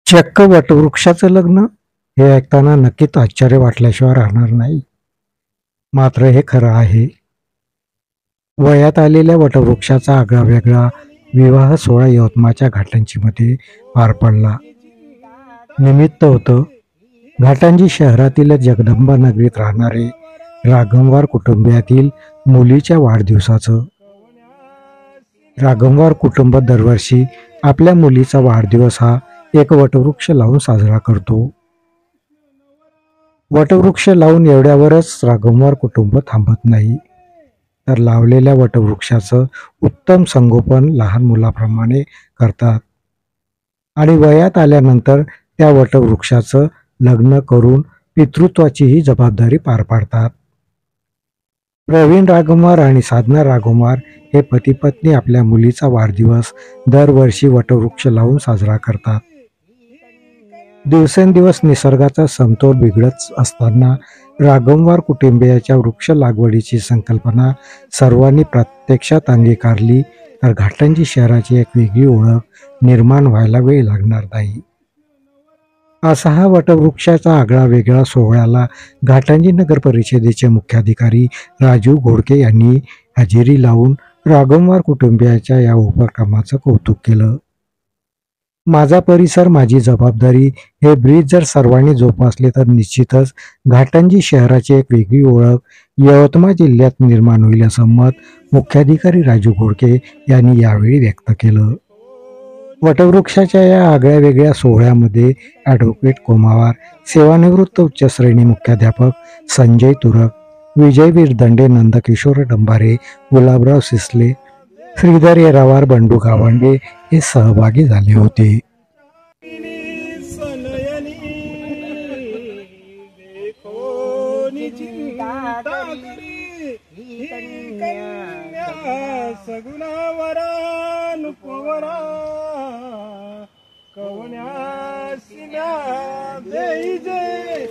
चक्क वटवृक्षाचं लग्न हे ऐकताना नक्कीच आश्चर्य वाटल्याशिवाय राहणार नाही. मात्र हे खरं आहे. वयात आलेल्या वटवृक्षाचा आगळावेगळा विवाह सोहळा यवतमाळच्या घाटंजी मध्ये पार पडला. निमित्त होतं घाटंजी शहरातील जगदंबा नगरीत राहणारे राघमवार कुटुंबियातील मुलीच्या वाढदिवसाचं. राघमवार कुटुंब दरवर्षी आपल्या मुलीचा वाढदिवस हा एक वटवृक्ष लावून साजरा करतो. वटवृक्ष लावून एवढ्यावरच राघमवार कुटुंब थांबत नाही, तर लावलेल्या वटवृक्षाचं उत्तम संगोपन लहान मुलाप्रमाणे करतात आणि वयात आल्यानंतर त्या वटवृक्षाचं लग्न करून पितृत्वाचीही जबाबदारी पार पाडतात. प्रवीण राघमवार आणि साधना राघमवार हे पती पत्नी आपल्या मुलीचा वाढदिवस दरवर्षी वटवृक्ष लावून साजरा करतात. दिवसेंदिवस निसर्गाचा समतोल बिघडत असताना राघमवार कुटुंबियाच्या वृक्ष लागवडीची संकल्पना सर्वांनी प्रत्यक्षात अंगीकारली तर घाटंजी शहराची एक वेगळी ओळख निर्माण व्हायला वेळ लागणार नाही. असा हा वटवृक्षाचा आगळा वेगळा सोहळ्याला घाटंजी नगर परिषदेचे मुख्याधिकारी राजू घोडके यांनी हजेरी लावून राघमवार कुटुंबियाच्या या उपक्रमाचं कौतुक केलं. माझा परिसर माझी जबाबदारी हे ब्रीज जर सर्वांनी जोपासले तर निश्चितच घाटंजी शहराची एक वेगळी ओळख यवतमाळ जिल्ह्यात निर्माण होईल असं मत मुख्याधिकारी राजू घोडके यांनी यावेळी व्यक्त केलं. वटवृक्षाच्या या आगळ्या वेगळ्या सोहळ्यामध्ये ॲडव्होकेट कोमावार, सेवानिवृत्त उच्च श्रेणी मुख्याध्यापक संजय तुरक, विजयवीर दंडे, नंदकिशोर डंबारे, गुलाबराव सिसले, श्रीधर येरावार, बंडू गावंडे हे सहभागी झाले होते. कवन्या सिना जय जय